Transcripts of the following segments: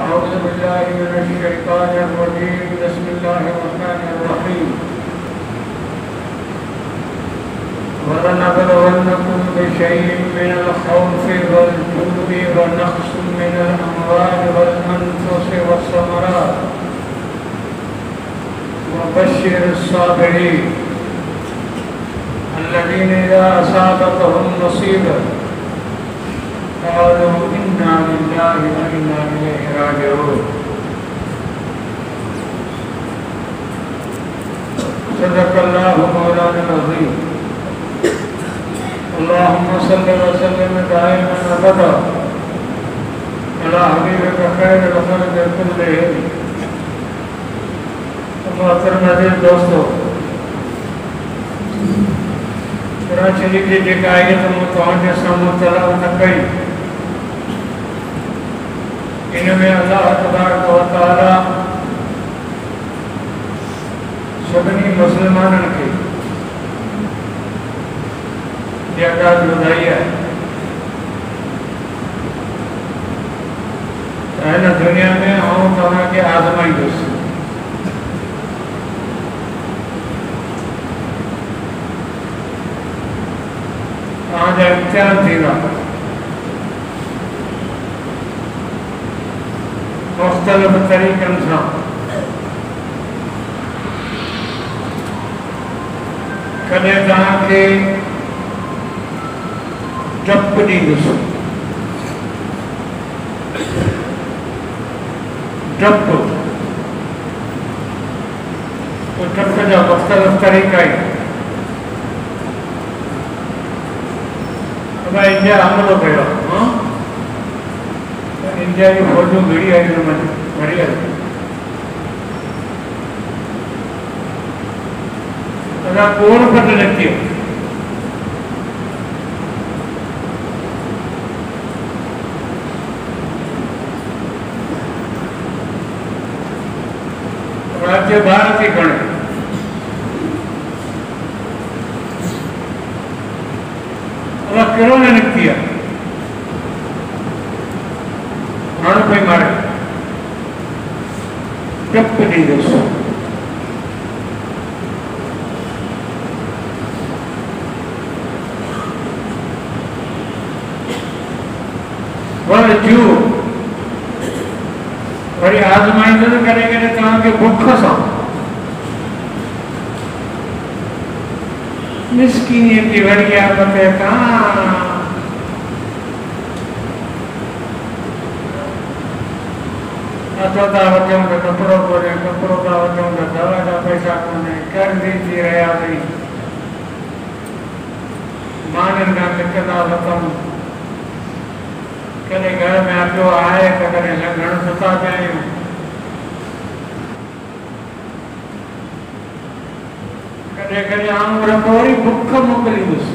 أعوذ بالله من الشيطان الرجيم بسم الله الرحمن الرحيم ولنبلونكم بشيء من الخوف والجوع ونقص من الأموال والأنفس والثمرات وبشر الصابرين الذين إذا أصابتهم مصيبة قالوا إنا لله وإنا إليه راجعون صدق الله مولانا العظيم اللهم صل وسلم دائما أبدا على حبيبك خير الخلق كلهم मोहतरम अज़ीज़ दोस्तों, कुरान शरीफ जी जेका आयत मुतवज्जह साम्हूं तलावत कई इन में अल्लाह तबारक व तआला सभिनी मुस्लमाननि खे जेका ॿुधाई आहे त हिन दुनिया में आउं तव्हांखे आज़माईंदुसि। तव्हांजा इम्तिहान थींदा मुख़्तलिफ़ तरीक़नि सां। कॾहिं तव्हांखे डपु ॾींदुसि, डपु डप जा मुख़्तलिफ़ तरीक़ा आहिनि। भाई इंडिया हमलो कयो, इंडिया की फौजूं भिड़ी आई मरी आई कोण पट निकिती राज्य भारत ही खड़े किरोने निकती है माण्हू पई मारे डपु ॾींदुसि। वरी आज़माईंदुसि कॾहिं कॾहिं तव्हांखे बुख सां मिस्कीनी की वरी आफत अथता वठूं त कपिड़ो कोन्हे, कपिड़ो था वठूं त दवा जा पैसा कोन्हे, कर्ज़ी थी रहियासीं, माननि खां लिकंदा वठूं, कॾहिं घर में अटो आहे त कॾहिं लंघण सुठा पिया आहियूं। कॾहिं कॾहिं आऊं रखो वरी बुख मोकिलींदुसि।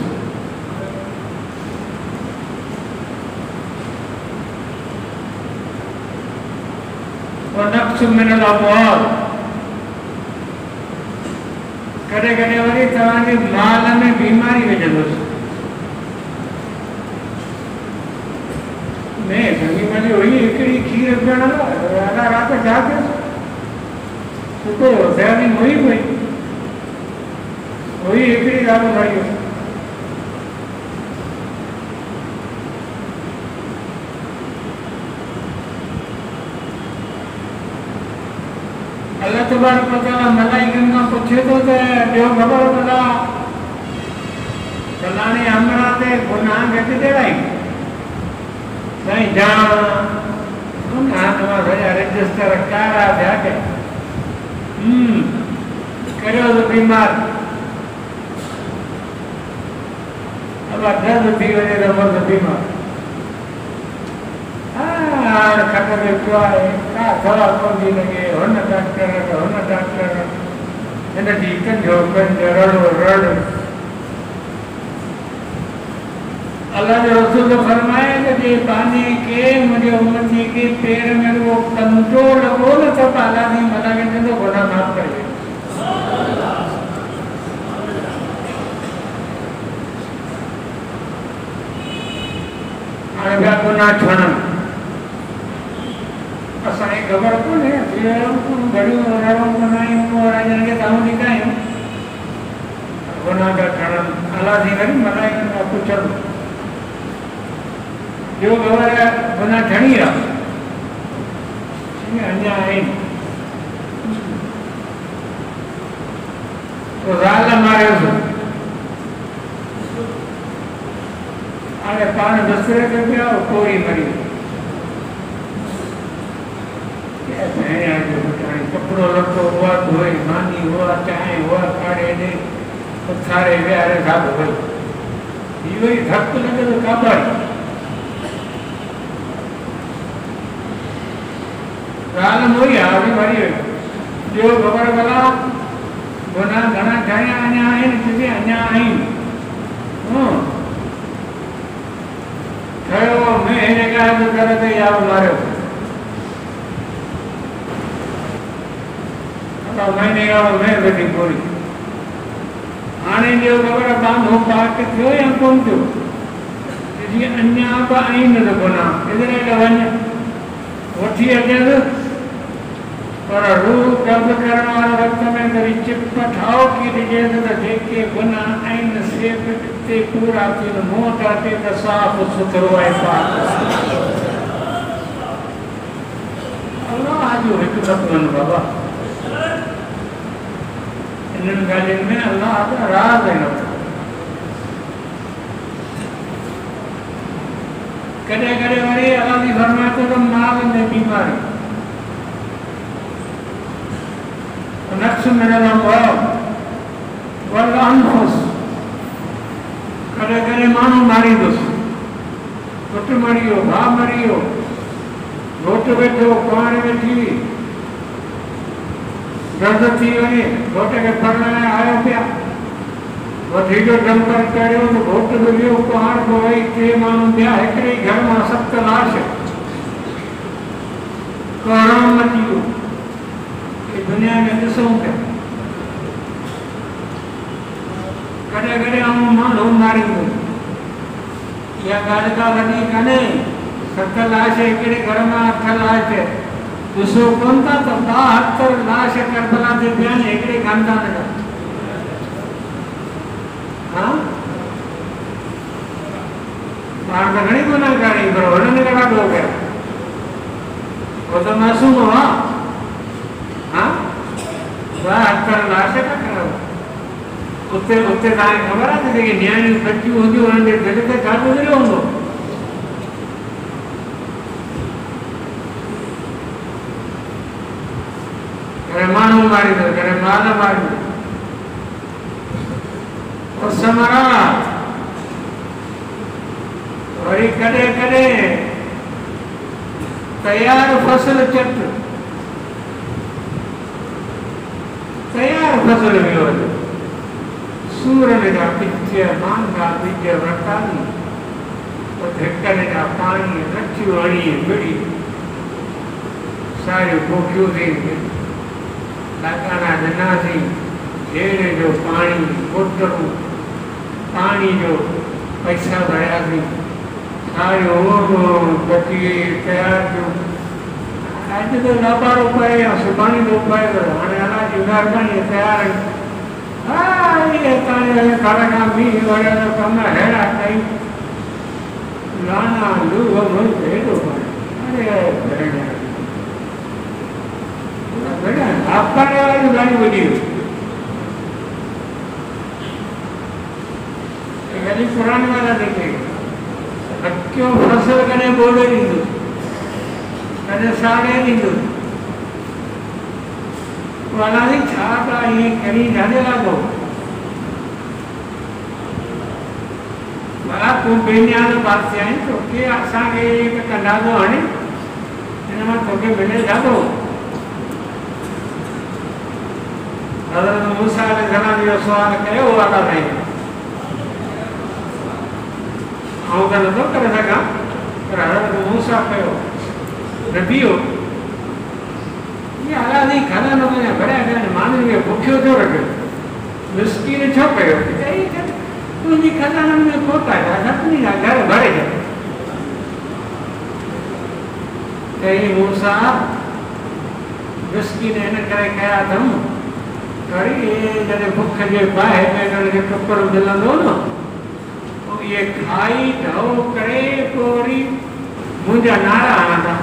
नक्स मिनल अमवाल कॾहिं कॾहिं वरी तव्हांजे माल में बीमारी विझंदुसि। मैं संगी मुंहिंजी हुई हिकिड़ी खीर पियण अला राति छा थियुसि सुठो तयारी हुई पई हुई हिकिड़ी ॻाल्हि ॿुधाई। अल्लाह तबारक व तआला मलाइकनि खां पुछे थो त ॿियो ख़बर भला फलाणे अमरा ते गुनाह घटि ॾेराई साईं जान सॼा रजिस्टर कारा थिया के करियो बीमार अब दर्द थी वञे त मर्द बीमार खट में पियो आहे का दवा कोन थी लॻे हुन डॉक्टर हिन जी कंजो रड़ो रड़। अल्लाह जो रसूल तो फरमाए कि जे पानी के मुझे उम्मती के पैर में वो कंजो लगो न तो अल्लाह ने मना के तो गुनाह माफ कर दे। अरे गुनाह छण असांखे ख़बर कोन्हे घड़ियूं बनायूं और हिननि खे तव्हां ॾेखारियूं गुनाह था खणनि अलाह थी वरी मलाइकनि खां पुछनि ॿियो ख़बर आहे गुनाह खणी आहे अञा आहिनि ज़ाल मारियोसि हाणे पाण बसरे ते पिया कोई मरी कपिड़ो लटो हुआ धोई मानी हुआ चांहि हुआ काढ़े ॾे उथारे विहारे खाधो वई इहो ई धक लॻे थो काबाई ॻाल्हि मोई आहे वरी मरी वई ॿियो ख़बर भला गुनाह घणा ठहिया अञा आहिनि किथे अञा आहिनि ठहियो में हिन ॻाल्हि जो कर ते याव मारियो महीने खां में वेठी पूरी हाणे ॿियो ख़बर बांधो पाक थियो या कोन थियो जीअं अञा बि आहिनि त गुनाह किधरे त वञ वठी अचेसि पर रूह कब करण वारे वक़्त में वरी चिप ठाहो की ॾिजेसि त जेके गुनाह आहिनि से बि हिते पूरा थियनि मूं वटि अचे त साफ़ु सुथिरो आहे पाक अलाह जो हिकु दफ़ो बाबा इन्हनि ॻाल्हियुनि में अलाह जा राज़ आहिनि कॾहिं कॾहिं वरी अलाह जी फरमाए थो त माल में बीमारी नक्स मिलंदो वरदानोस कॾहिं कॾहिं माण्हू मारींदुसि पुटु मरी वियो भाउ मरी वियो घोटु वेठो कुंवारी वेठी दर्द थी वञे घोट खे फरण लाइ आयो पिया वठी जो डंपर चढ़ियो त घोटु बि वियो कुंवार बि वई टे माण्हू ॿिया हिकिड़े ई घर मां 7 लाश कोहराम मची वियो दुनिया में ॾिसूं पिया कॾहिं कॾहिं आऊं माण्हू मारींदो इहा ॻाल्हि का वॾी कान्हे 7 लाश हिकिड़े घर मां 8 लाश ॾिसो कोन था त 72 लाश करबला ते पिया आहिनि हिकिड़े खानदान जा हा पाण त घणी गुनाह करी पर हुननि खे ॾाढो पिया उहो त मासूम हुआ हाँ 72 लाश का करो उते उते तव्हांखे ख़बर आहे त जेके न्याणियूं बचियूं हूंदियूं उन्हनि जे दिलि ते छा गुज़रियो हूंदो कॾहिं माण्हू मारींदो कॾहिं माल मारींदो और समरात वरी कॾहिं कॾहिं तयार फसल चट तयार फसल वियो सूरन जा पिच मांगा बीज वटाली धिकन जा पाणी रखियूं हणी मिड़ी सारियूं पोखियूं थी लाकाना ॾिनासीं ढेर जो पाणी बोतलूं पाणी जो पैसा भरियासीं सारियूं बची तयार थियूं अॼु तो लापारो पए या सुभाणे थो पए हाणे अलाह जी महिरबानी तयार आहिनि घर खां मींहुं वरियो त कम अहिड़ा कई लाना लूह मुल्क हेॾो पए अरे आपणे वारी ॾाढी वॾी हुई पुराणे वारा देखे अटकियो फसल कॾहिं बोले ॾींदो कॾहिं साड़े ॾींदो वाली छा था ईअं करी जाने लागो भला तूं बेनियाल पासे आहीं तोखे असांखे कंदाज़ो हाणे हिन मां तोखे मिले जादो हज़रत मूसा अलैहिस्सलाम जो सुवाल कयो वाला साईं आउं त नथो करे सघां पर हज़रत मूसा कयो नबी हो ये अलाह जी खाना न में भरिया पिया माण्हुनि खे बुखियो छो रखियो मिसकीन छो कयो तुंहिंजी खज़ाननि में खोट आहे सभिनी जा घर भरे छॾ चई मूसा विस्की ने इन करे कया अथम वरी जॾहिं बुख जे बाहि में इन्हनि खे टुकर मिलंदो न पोइ इहे खाई ढो करे पोइ वरी मुंहिंजा नारा हणंदा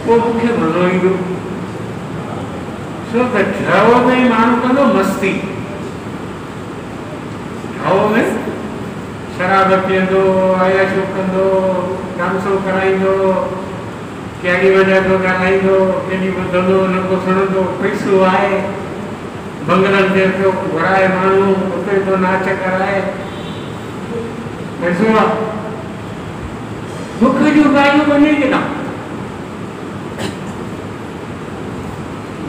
पोइ मूंखे मज़ो ईंदो छो त ढव में माण्हू कंदो मस्ती ढव में शराब पीअंदो अयाशो कंदो डांसो कराईंदो कहिड़ी वजह तो ॻाल्हाईंदो कंहिंजी ॿुधंदो न को सुणंदो पैसो आहे बंगलनि ते पियो घुराए माण्हू उते तो नाच कराए पैसो आहे बुख जूं ॻाल्हियूं वञे केॾां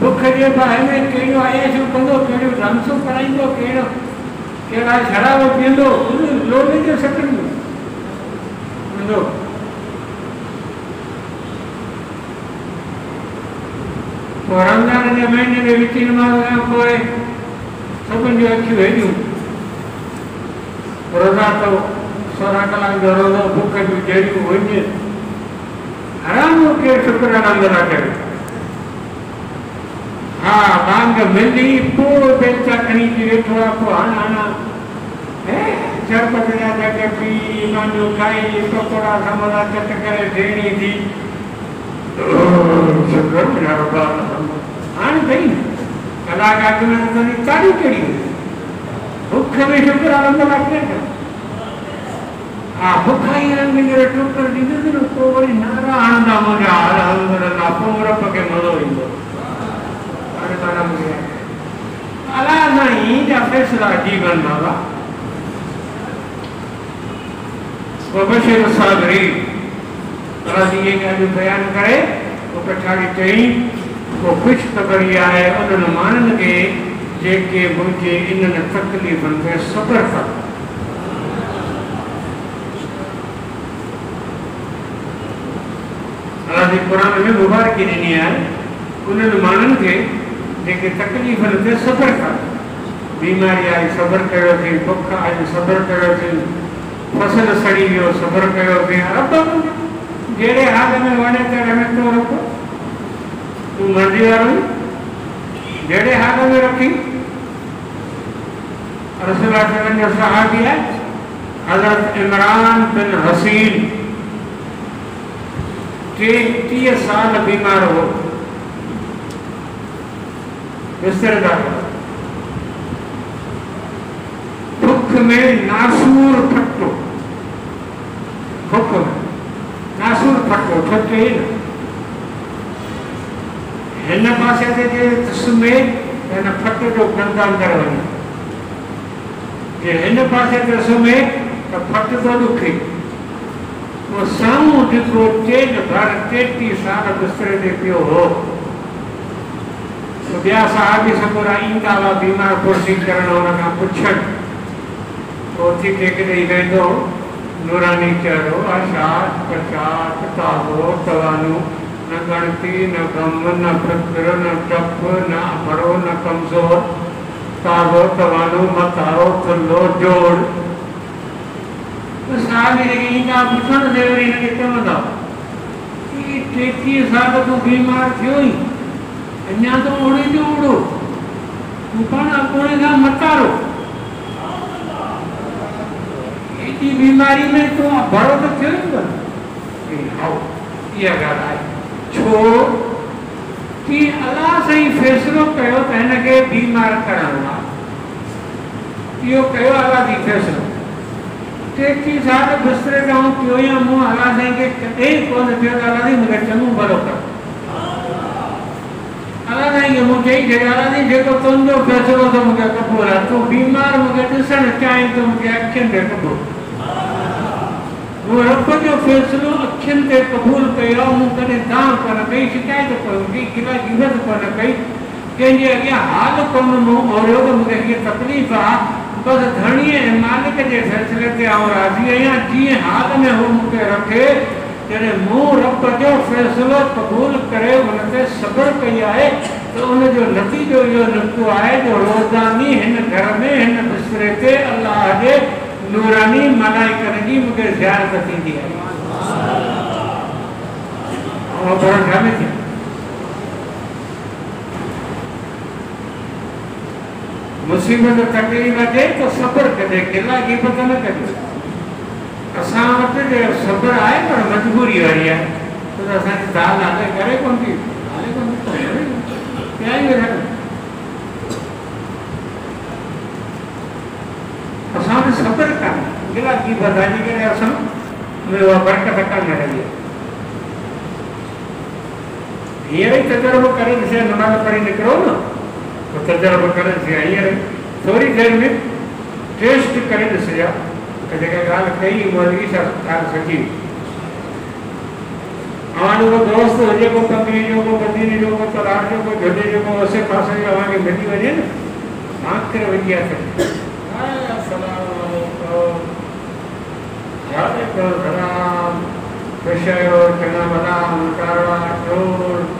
बुख जे बाहि में कहिड़ो अयाशो कंदो कहिड़ो डांसो कराईंदो कहिड़ा शराब पीअंदो लोले जो सटंदो पोइ रमज़ान जे महीने में विच नमाज़ पोइ सभिनि जूं अखियूं हेॾियूं रोज़ा तो 16 कलाक जो रोज़ो बुख जूं जहिड़ियूं वञे हराम केरु शुक्राना न करे हा बांग मिली पोइ बेचा खणी थी वेठो आहे पोइ हाणे शरबत जा जग पी मांजो खाई पकोड़ा समोसा चट करे ढेणी थी हाणे भई कलाक अॻु में तुंहिंजी ताड़ी कहिड़ी बुख में शुक्राना न करे हा बुख ई रंग जो टुकर ॾींदुसि न पोइ वरी नारा हणंदा मुंहिंजा अल्हम्दुलिल्लाह पोइ रब खे मज़ो ईंदो अलाह साईं जा फैसला अजीब आहिनि बाबा वबशिर साबिरीन अलाह जी इहे ॻाल्हियूं बयानु करे पोइ पछाड़ी चई पोइ ख़ुशख़बरी आहे उन्हनि माण्हुनि खे जेके मुंहिंजे इन्हनि तकलीफ़ुनि ते सब्र कनि अलाह जी क़ुरान में मुबारकी ॾिनी आहे उन्हनि माण्हुनि खे जेके तकलीफ़ुनि ते सब्र कनि बीमारी आई सब्र कयो थी बुख आई सब्र कयो थी फसल सड़ी वियो सब्र कयो थी रब जहिड़े हाल में वञे त रहे थो रब तूं मर्ज़ी वारो जहिड़े हाल में रखी रसूल जो सहाबी आहे हज़रत इमरान बिन हसीन 30 साल बीमार हो बिस्तरदार भुख में नासूर फटो भुख में नासूर फटो ठटे न हिन पासे ते जे सुम्हे हिन फट जो गंदा अंदर वञे जे हिन पासे ते सुम्हे त फट तो ॾुखे वो साम्हूं ॾिठो चेट भर 33 साल बिस्तरे ते पियो हो तो ॿिया साहबी सभु ईंदा हुआ बीमार कुर्सी करण हुन खां पुछनि तो उथी टेक ॾेई वेंदो नूरानी चहिरो आशाद प्रशाद ताज़ो तवानो न गणती न गम न फिक्र न टप न भरो न कमज़ोर ताज़ो तवानो मतारो थुल्लो जोड़ तो साहबी जेके ईंदा पुछण ते वरी हिनखे चवंदा 33 साल तूं बीमार थियो ई अञा तो उड़ी जो उड़ो तूं पाण कोने खां मतारो एॾी बीमारी में तूं भरो त थियो ई हाओ इहा ॻाल्हि आहे छो कि अलाह साईं फ़ैसिलो कयो त हिनखे बीमार करण लाइ इहो कयो अलाह जी फ़ैसिलो 33 साल बिस्तरे ते पियो या मूं अलाह साईं खे कॾहिं कोन थियो त अलाह साईं मूंखे चङो भलो कर अलाह साईं खे मूं चई छॾियो अलाह साईं जेको तुंहिंजो फ़ैसिलो त मूंखे क़बूल आहे तूं बीमार मूंखे ॾिसणु चाहीं त मूंखे अखियुनि ते क़बूल वो रब जो फ़ैसिलो अखियुनि ते क़बूल कयो मूं कॾहिं दांव कोन कई शिकायत कोन कई गिला गिरत कोन कई कंहिंजे अॻियां हाल कोन मूं ओरियो त मूंखे हीअ तकलीफ़ आहे बसि धणीअ ऐं मालिक जे फ़ैसिले ते आउं राज़ी आहियां जीअं हाल में हू मूंखे रखे जॾहिं मूं रब जो फ़ैसिलो क़बूल करे हुन ते सब्र कई आहे त उनजो नतीजो इहो निकितो आहे जो रोज़ानी हिन घर में हिन बिस्तरे ते अलाह जे नूरानी मलाइकनि जी मूंखे ज़ियारत थींदी आहे और भरोसा में थे मुसीबत तकलीफ़ अचे तो सब्र करे किला की पता न करे असां वटि जो सब्र आहे पर मजबूरी वारी आहे तो असांजी दाल हाले करे कोन थी हाले कोन थी क्या ही वेठा असां में सब्र कान्हे किला की बदाजी करे असां में उहा बरकत कान रही हींअर ई तजुर्बो करे ॾिसे नमाज़ पढ़ी निकिरो न तो तजुर्बो करे ॾिसे हींअर थोरी देरि में टेस्ट करे ॾिसजा त जेका ॻाल्हि कई मौलवी साहब ॻाल्हि सची अवां जो दोस्त हुजे को पंद्रहीं जो को बदीने जो को तलाक जो को झुॾे जो को आसे पासे जो अवांखे मिली वञे न आख़िर वञी आहे अस्सलाम वालेकुम वालेकुम सलाम विषयो चङा भला मुकारा चोर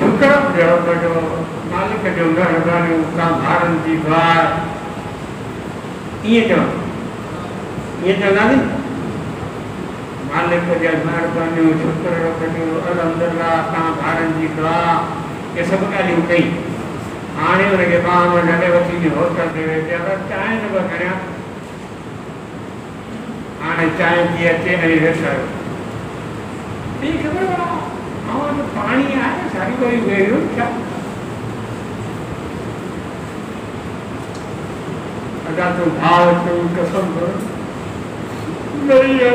शुक्र जवाब जो मालिक जो महिरबानियूं तव्हां ॿारनि जी दुआ ईअं चवंदा नी मालिक जा महिरबानियूं शुक्र रखंदियूं अलहमदुलिल्लाह तव्हां ॿारनि जी दुआ इहे सभु ॻाल्हियूं कई हाणे हुनखे ॿार ॾाढे वठी होटल ते वेठे अगरि चांहि न पिया खणिया हाणे चांहि थी अचे ऐं वेठा ॿी ख़बर आहे पाणी आहे सारी कोई वेड़ियूं छा अगर तो भाव तो कसम करो नहीं है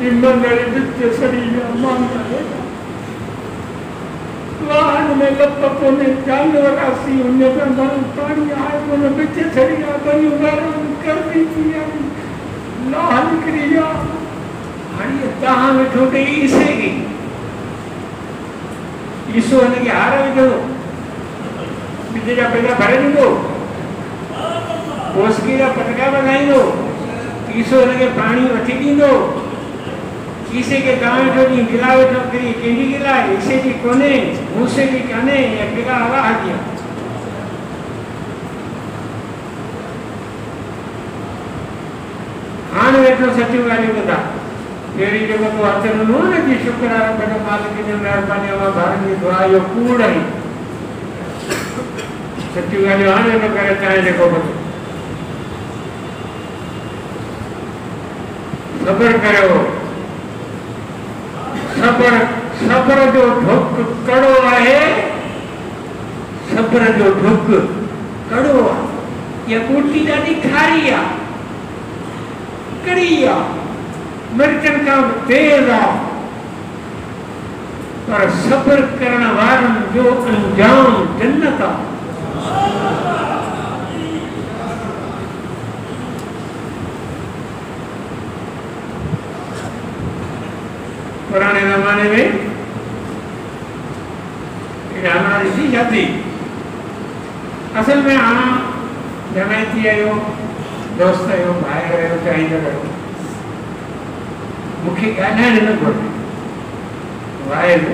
ईमानदारी जितने शरीर मान करे वाहन में लपटों में जानवर आसी उन्हें पर मन पानी आए वो न बच्चे छड़िया बनी उगारो कर दी थी लाह निकलिया हरी ताहा में ठोके इसे की ईसो ने के हारे में जो बिजली का पैसा भरे नहीं दो पोस्की का पटका बनाई दो ईसो ने के पानी वठी दी दो इसे के गांव जो नी गिला वेठो करी केडी गिला इसे की कोने मुसे की कने या गिला हवा आ गया हान वेठो सच्ची गाली बता तेरी जो को अचन नो ने की शुक्र है बड़े मालिक की मेहरबानी वा भारत की दुआ यो कूड़ है सच्ची गाली हाने न करे चाहे देखो बतो सब्र करो सब्र जो ढुक कड़ो है सब्र जो ढुक कड़ो है ये कुटी ॾाढी खारी आ कड़ी आ मिर्चन का तेज आ पर सब्र करण वारन जो अंजाम जन्नत आ पुराने जमाने में हमारी थी जाती असल में हाँ जमायती आयो दोस्त आयो भाई आयो चाहे करो मुख्य ॻाल्हाइण न घुरिजे वाइल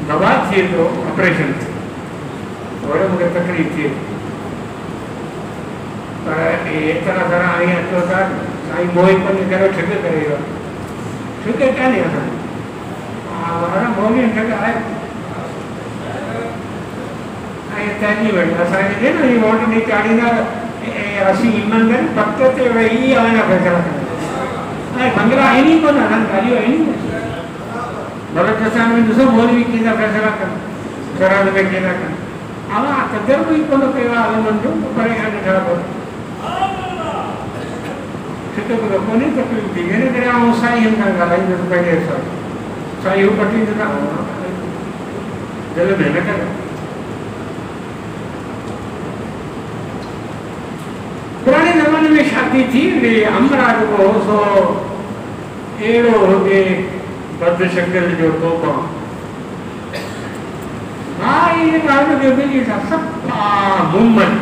दवा थिए थो ऑपरेशन थोरो मूंखे तकलीफ़ थिए पर एतिरा घणा आई अचो था साईं मोहित पंहिंजे करे ठग करे वियो ठग कान्हे असां मोहित ठग आहे ऐं तंहिंजी वटि असांखे थिए न हीअ वोट ॾेई चाढ़ींदा असीं ईमानदारी पक ते वेही अञा फ़ैसिला कंदा बंगला है नहीं कोन असां गालियूं आहिनि नी भले किसान में ॾिसो मौलवी कीअं फ़ैसिला कनि शराब में कीअं था कनि अवां तजुर्बो ई कोन कयो आहे उन्हनि जो परे खां ॾिठा कोन छितो को कोन्हे तकलीफ़ थी हिन करे आउं साईं खां ॻाल्हाईंदुसि पंहिंजे हिसाब साईं हू पटी ॾिना दिलि में न कयो पुराने ज़माने में शादी थी वई हमरा जेको हो सो अहिड़ो हुजे बदशकल जो तोबा भाई ये ॻाल्हि जो ॿिन्ही सां सफ़ा मुमन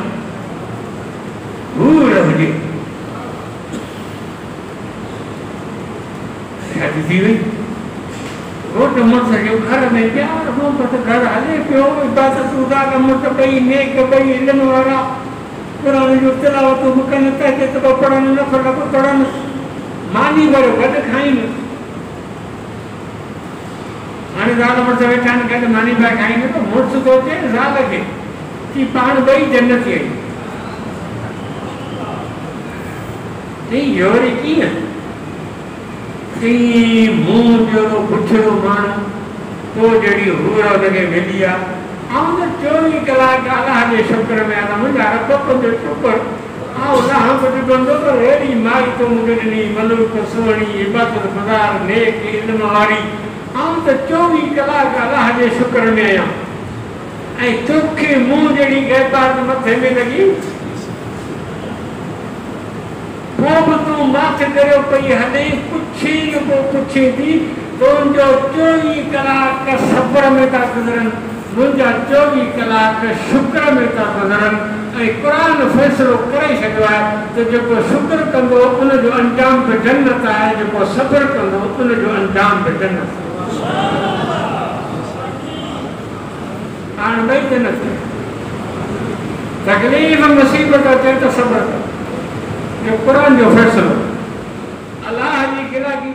हूर हुजे शादी थी वई घोट मुड़ुस जो घर में प्यार मोहबत घर हले पियो इबादत उदा कम ॿई नेक ॿई इल्म वारा कुरान जो तिलावत मुकन तहके तो पढ़न न फरक पढ़न मानी वर गड खाइन हाणे ज़ाल मुड़ुस वेठा आहिनि गॾु मानी पिया खाईंदे त मुड़ुस थो चए ज़ाल खे कि पाण ॿई जन्नती आहियूं। चई वरी कीअं? चई मूं जहिड़ो पुछड़ो माण्हू तो जहिड़ी हूर हुनखे मिली आहे। ऐं त 24 कलाक अलाह जे शुक्र में आहे। मुंहिंजा रब जो शुक्र ऐं अलाह कुझु कंदो त अहिड़ी माई तो मूंखे ॾिनी मलूक सुहिणी इबादत गुज़ार नेक इल्म वारी। ऐं त 24 कलाक अलाह जे शुक्र में आहियां। ऐं तोखे मूं जहिड़ी गैबात मथे में लॻी पोइ बि तूं माथे करे पई हले पुछी पुछे थी तुंहिंजो 24 कलाक सब्र में था गुज़रनि मुंहिंजा 24 कलाक शुक्र में था गुज़रनि। ऐं क़ुरान फ़ैसिलो करे छॾियो आहे त जेको शुक्र कंदो उनजो अंजाम बि जन्नत आहे, जेको सब्र कंदो उनजो अंजाम बि जन्नत आहे। हाणे ॿई जन्नत तकलीफ़ मुसीबत अचे त सब्र कर। जो क़ुरान जो फ़ैसिलो अलाह जी गिराकी